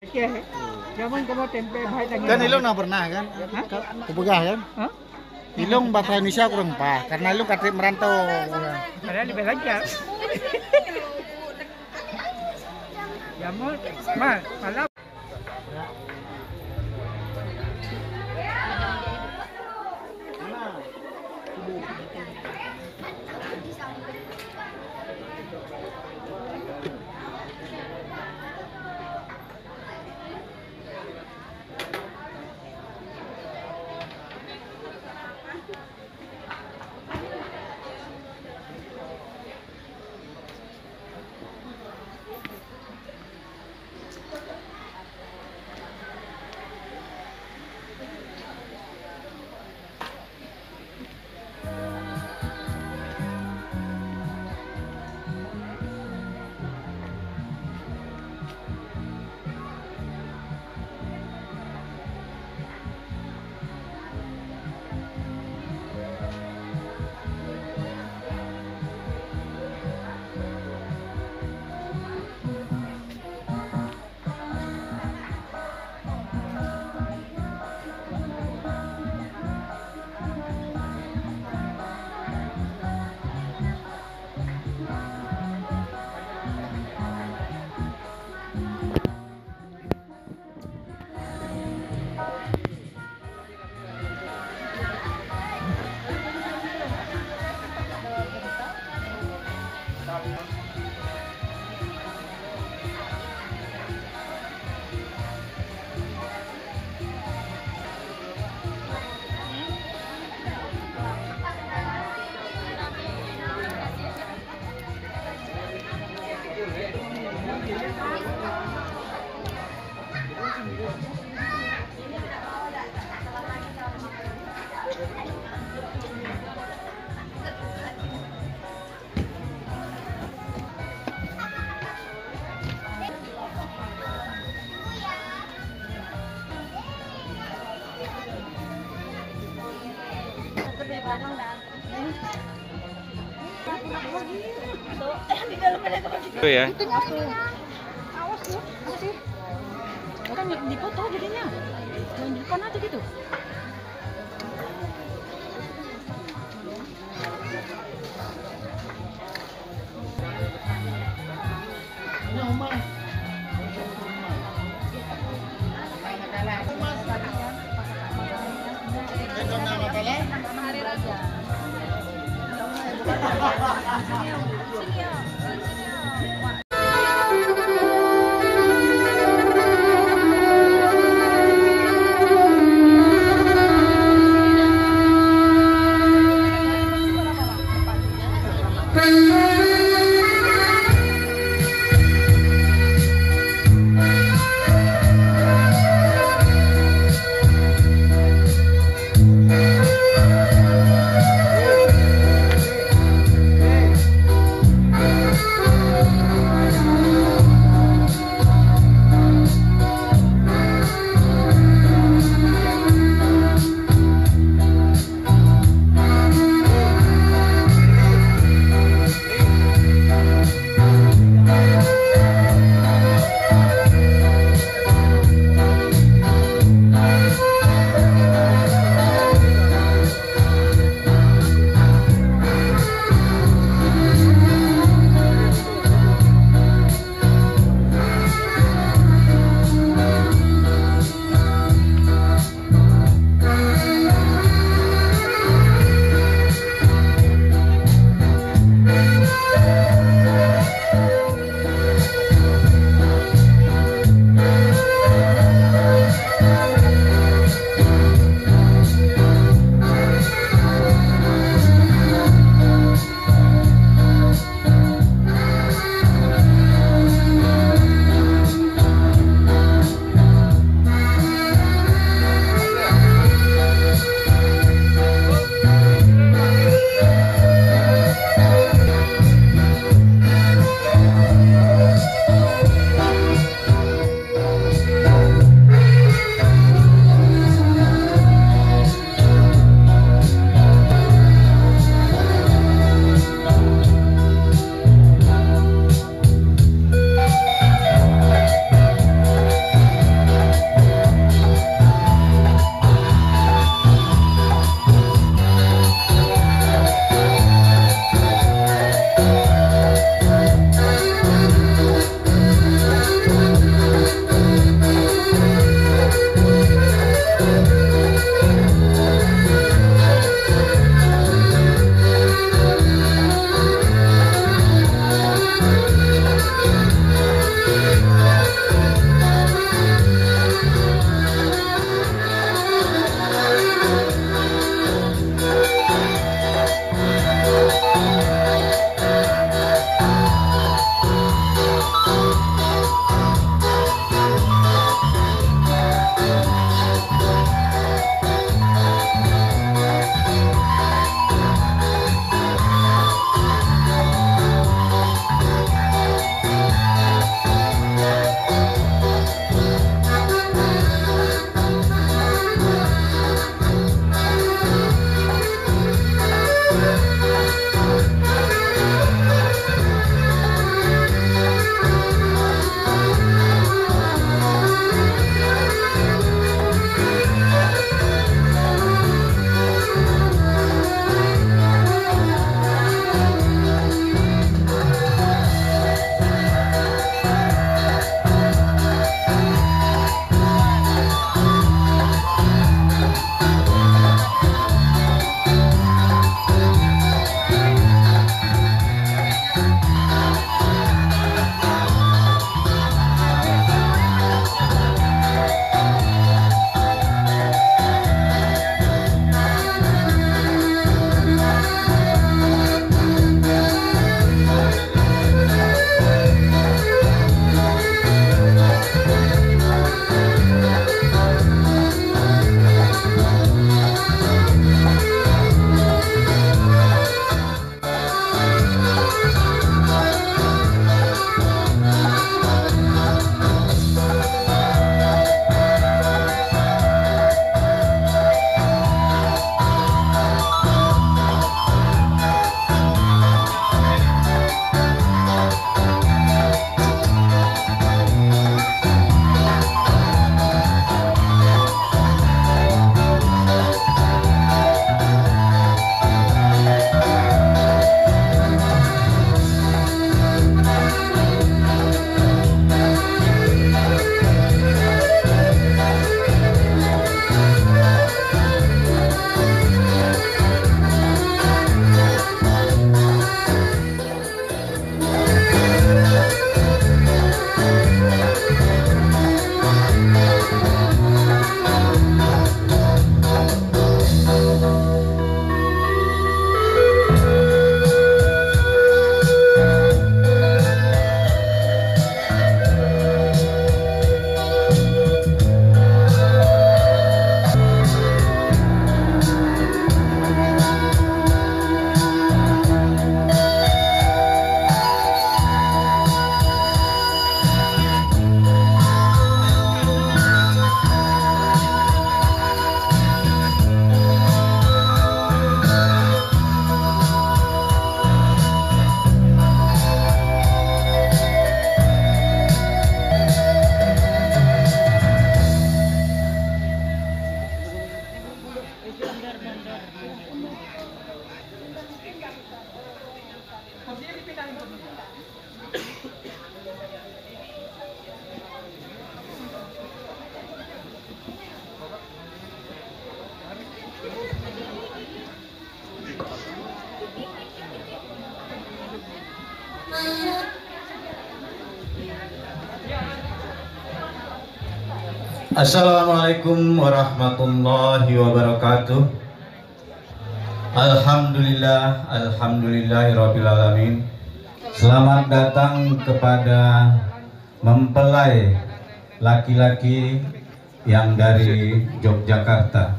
Oke, zaman kamu tempe baik lagi. Kan Ilung nggak pernah kan? Kepegah kan? Hah? Ilung bahasa Indonesia kurang pah karena Ilung katanya merantau. Padahal lebih lancar. Zaman, malam. Itu ya. Awas tuh, apa sih? Kan dipoto jadinya. Yang di depan aja gitu. Hari Raja. Assalamualaikum warahmatullahi wabarakatuh. Alhamdulillah, alhamdulillahirabbil alamin. Selamat datang kepada mempelai laki-laki yang dari Yogyakarta.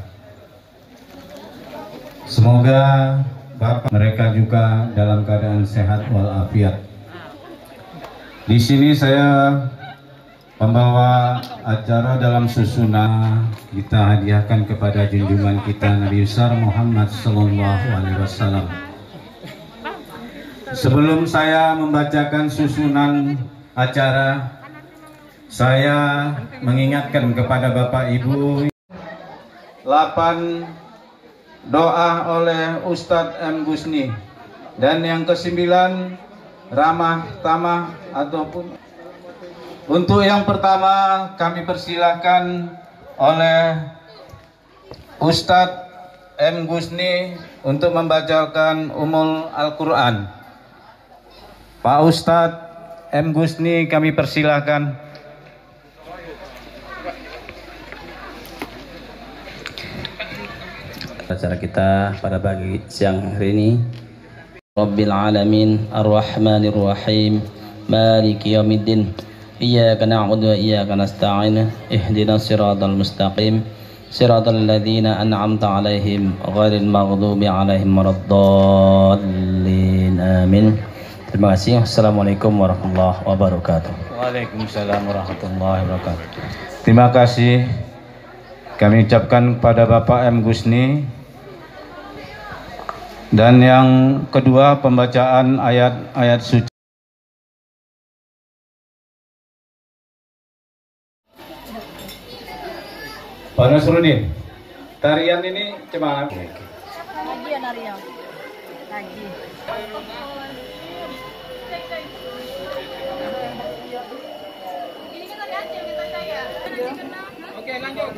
Semoga Bapak mereka juga dalam keadaan sehat walafiat. Di sini saya membawa acara dalam susunan kita hadiahkan kepada junjungan kita Nabi besar Muhammad Sallallahu Alaihi Wasallam. Sebelum saya membacakan susunan acara, saya mengingatkan kepada Bapak Ibu 8 doa oleh Ustadz M. Gusni, dan yang ke-9 ramah tamah ataupun. Untuk yang pertama kami persilahkan oleh Ustadz M. Gusni untuk membacakan Ummul Al-Quran. Pak Ustadz M. Gusni kami persilahkan. Acara kita pada pagi siang hari ini. Rabbil alamin arrahmanir rahim maliki yaumiddin iyyaka na'budu wa iyyaka nasta'in ihdinas siratal mustaqim siratal ladzina an'amta 'alaihim ghairil maghdubi 'alaihim waladdallin amin. Terima kasih. Assalamualaikum warahmatullahi wabarakatuh. Waalaikumsalam warahmatullahi wabarakatuh. Terima kasih kami ucapkan kepada Bapak M. Gusni. Dan yang kedua pembacaan ayat-ayat suci. Pak Nasruddin, tarian ini gimana? Lagi ya Naria. Lagi. Oke, lanjut.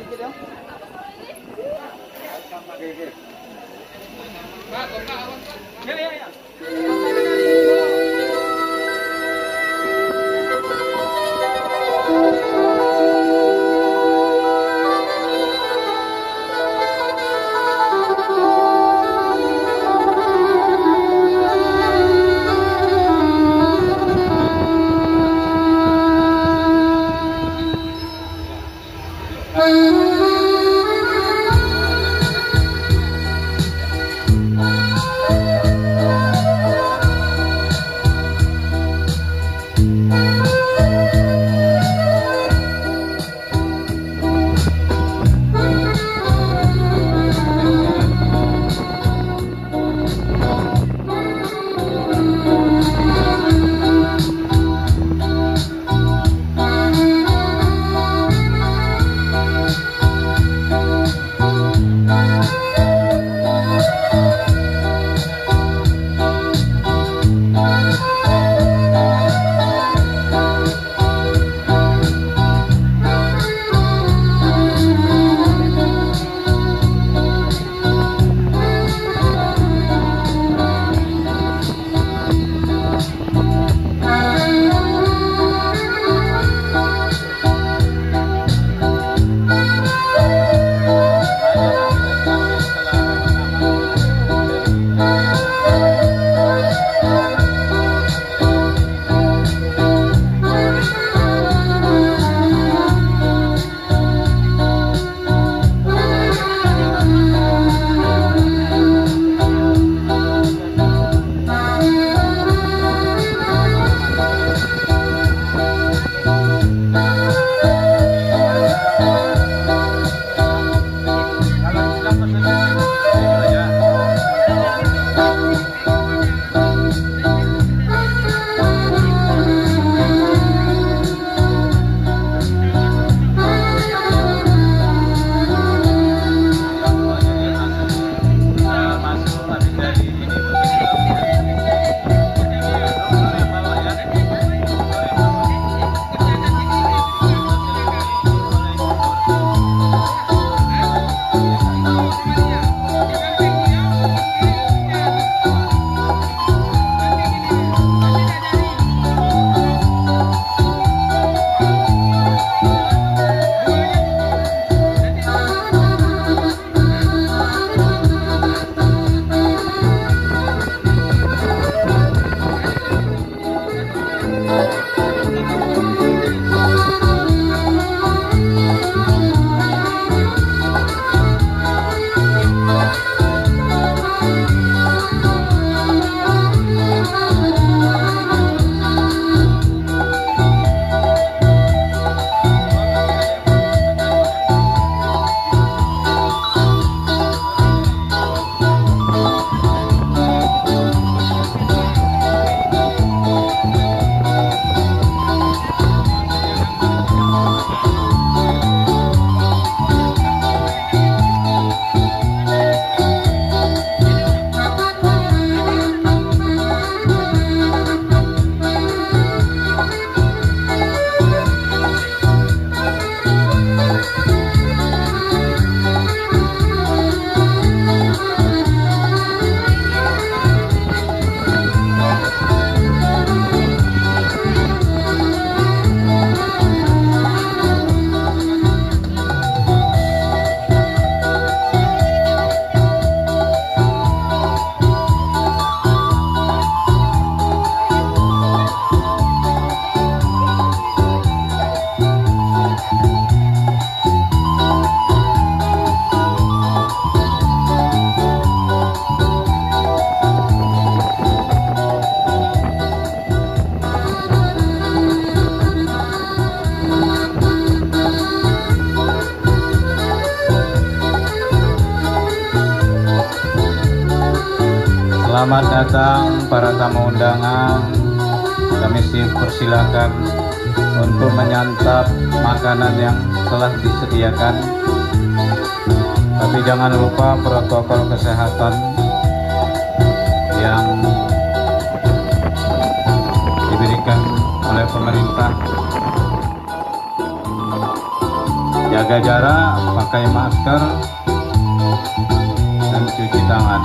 Selamat datang para tamu undangan. Kami persilakan untuk menyantap makanan yang telah disediakan. Tapi jangan lupa protokol kesehatan yang diberikan oleh pemerintah. Jaga jarak, pakai masker, dan cuci tangan.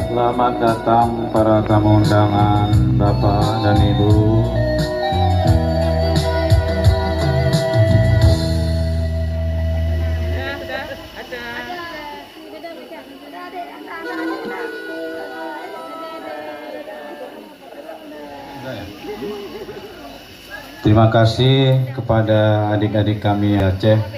Selamat datang para tamu undangan, Bapak dan Ibu. Terima kasih kepada adik-adik kami Aceh